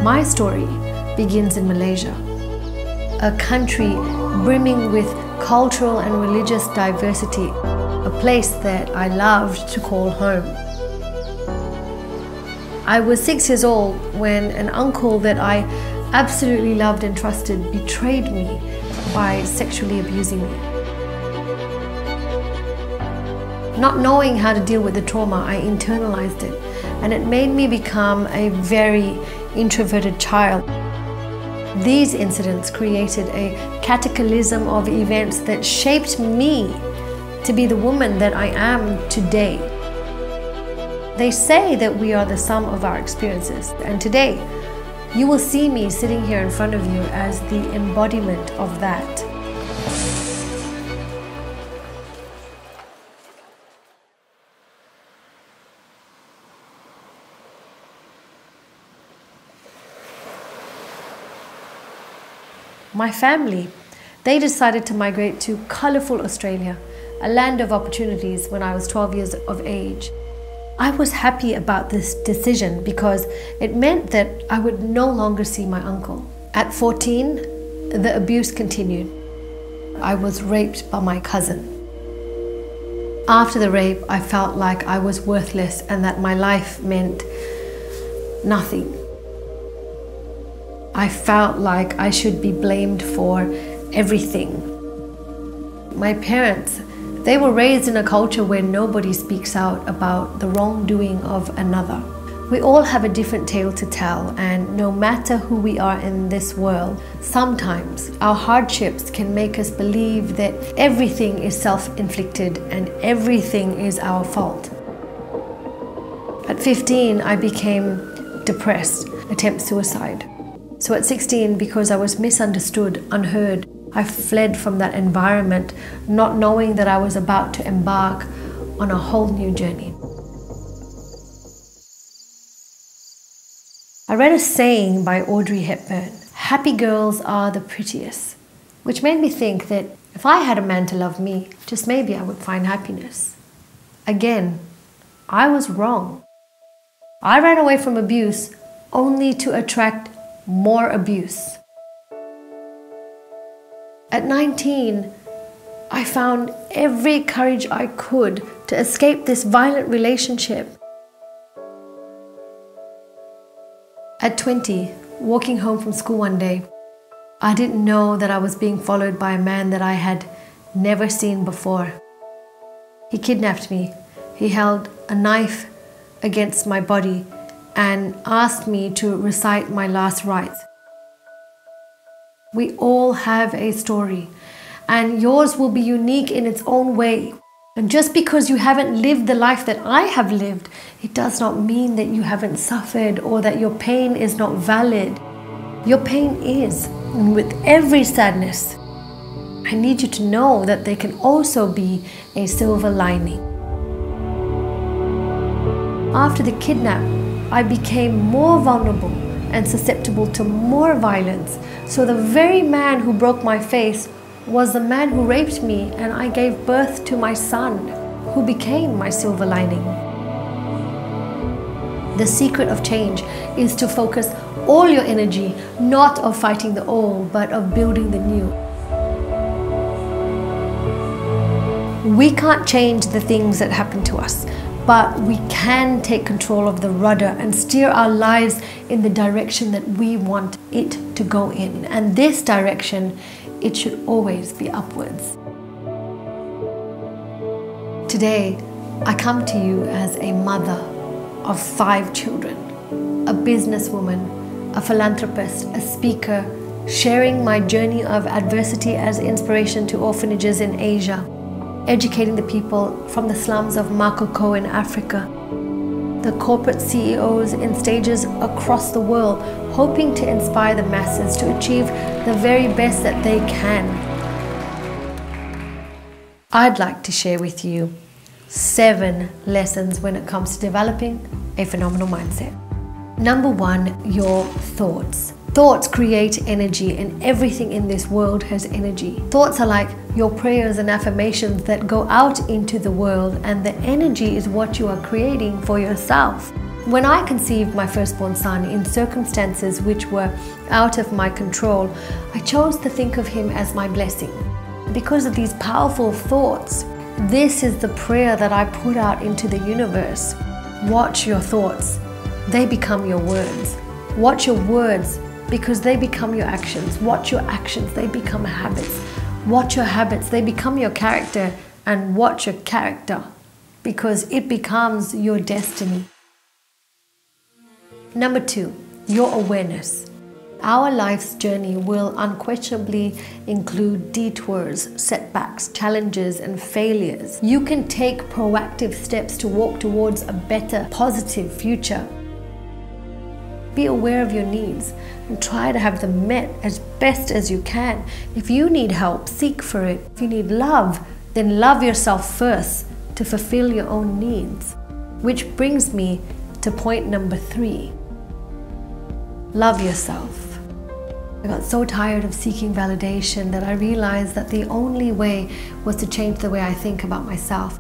My story begins in Malaysia, a country brimming with cultural and religious diversity, a place that I loved to call home. I was 6 years old when an uncle that I absolutely loved and trusted betrayed me by sexually abusing me. Not knowing how to deal with the trauma, I internalized it, and it made me become a very introverted child. These incidents created a cataclysm of events that shaped me to be the woman that I am today. They say that we are the sum of our experiences, and today you will see me sitting here in front of you as the embodiment of that. My family, they decided to migrate to colourful Australia, a land of opportunities, when I was 12 years of age. I was happy about this decision because it meant that I would no longer see my uncle. At 14, the abuse continued. I was raped by my cousin. After the rape, I felt like I was worthless and that my life meant nothing. I felt like I should be blamed for everything. My parents, they were raised in a culture where nobody speaks out about the wrongdoing of another. We all have a different tale to tell, and no matter who we are in this world, sometimes our hardships can make us believe that everything is self-inflicted and everything is our fault. At 15, I became depressed, attempt suicide. So at 16, because I was misunderstood, unheard, I fled from that environment, not knowing that I was about to embark on a whole new journey. I read a saying by Audrey Hepburn, "Happy girls are the prettiest," which made me think that if I had a man to love me, just maybe I would find happiness. Again, I was wrong. I ran away from abuse only to attract more abuse. At 19, I found every courage I could to escape this violent relationship. At 20, walking home from school one day, I didn't know that I was being followed by a man that I had never seen before. He kidnapped me. He held a knife against my body and asked me to recite my last rites. We all have a story, and yours will be unique in its own way. And just because you haven't lived the life that I have lived, it does not mean that you haven't suffered or that your pain is not valid. Your pain is, and with every sadness, I need you to know that there can also be a silver lining. After the kidnap, I became more vulnerable and susceptible to more violence. So the very man who broke my face was the man who raped me, and I gave birth to my son, who became my silver lining. The secret of change is to focus all your energy, not of fighting the old, but of building the new. We can't change the things that happen to us, but we can take control of the rudder and steer our lives in the direction that we want it to go in. And this direction, it should always be upwards. Today, I come to you as a mother of 5 children, a businesswoman, a philanthropist, a speaker, sharing my journey of adversity as inspiration to orphanages in Asia, educating the people from the slums of Makoko in Africa, the corporate CEOs in stages across the world, hoping to inspire the masses to achieve the very best that they can. I'd like to share with you 7 lessons when it comes to developing a phenomenal mindset. Number 1, your thoughts. Thoughts create energy, and everything in this world has energy. Thoughts are like your prayers and affirmations that go out into the world, and the energy is what you are creating for yourself. When I conceived my firstborn son in circumstances which were out of my control, I chose to think of him as my blessing. Because of these powerful thoughts, this is the prayer that I put out into the universe. Watch your thoughts. They become your words. Watch your words because they become your actions. Watch your actions. They become habits. Watch your habits. They become your character. And watch your character because it becomes your destiny. Number 2, your awareness. Our life's journey will unquestionably include detours, setbacks, challenges, and failures. You can take proactive steps to walk towards a better, positive future. Be aware of your needs and try to have them met as best as you can. If you need help, seek for it. If you need love, then love yourself first to fulfill your own needs. Which brings me to point number 3. Love yourself. I got so tired of seeking validation that I realized that the only way was to change the way I think about myself.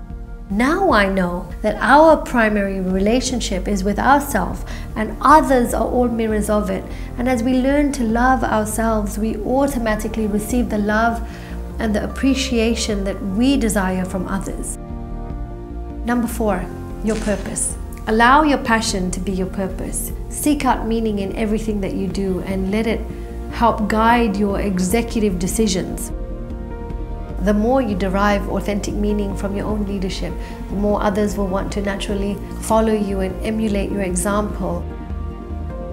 Now I know that our primary relationship is with ourselves and others are all mirrors of it. And as we learn to love ourselves, we automatically receive the love and the appreciation that we desire from others. Number 4, your purpose. Allow your passion to be your purpose. Seek out meaning in everything that you do and let it help guide your executive decisions. The more you derive authentic meaning from your own leadership, the more others will want to naturally follow you and emulate your example.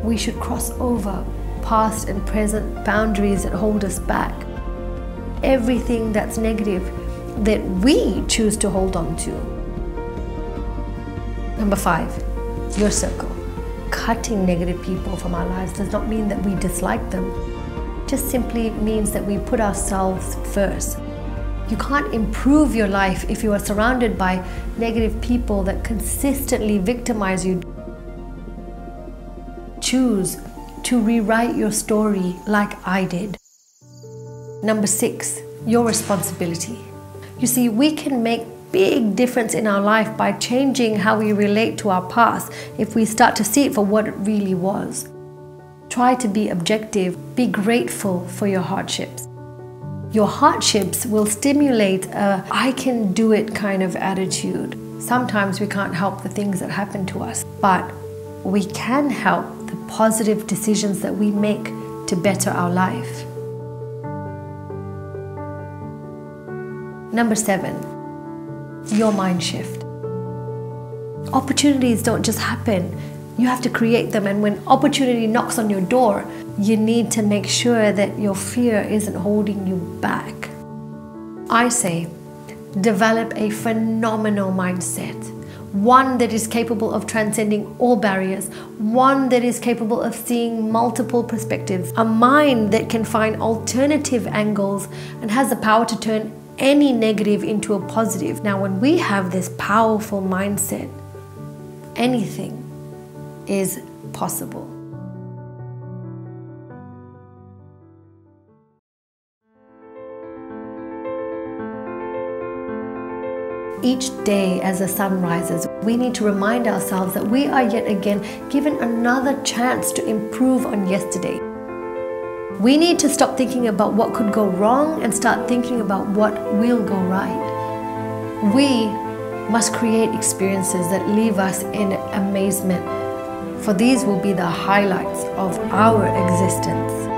We should cross over past and present boundaries that hold us back. Everything that's negative that we choose to hold on to. Number 5, your circle. Cutting negative people from our lives does not mean that we dislike them. It just simply means that we put ourselves first. You can't improve your life if you are surrounded by negative people that consistently victimize you. Choose to rewrite your story like I did. Number 6, your responsibility. You see, we can make big difference in our life by changing how we relate to our past if we start to see it for what it really was. Try to be objective. Be grateful for your hardships. Your hardships will stimulate a I can do it kind of attitude. Sometimes we can't help the things that happen to us, but we can help the positive decisions that we make to better our life. Number 7, your mind shift. Opportunities don't just happen. You have to create them, and when opportunity knocks on your door, you need to make sure that your fear isn't holding you back. I say, develop a phenomenal mindset. One that is capable of transcending all barriers. One that is capable of seeing multiple perspectives. A mind that can find alternative angles and has the power to turn any negative into a positive. Now, when we have this powerful mindset, anything is possible. Each day as the sun rises, we need to remind ourselves that we are yet again given another chance to improve on yesterday. We need to stop thinking about what could go wrong and start thinking about what will go right. We must create experiences that leave us in amazement, for these will be the highlights of our existence.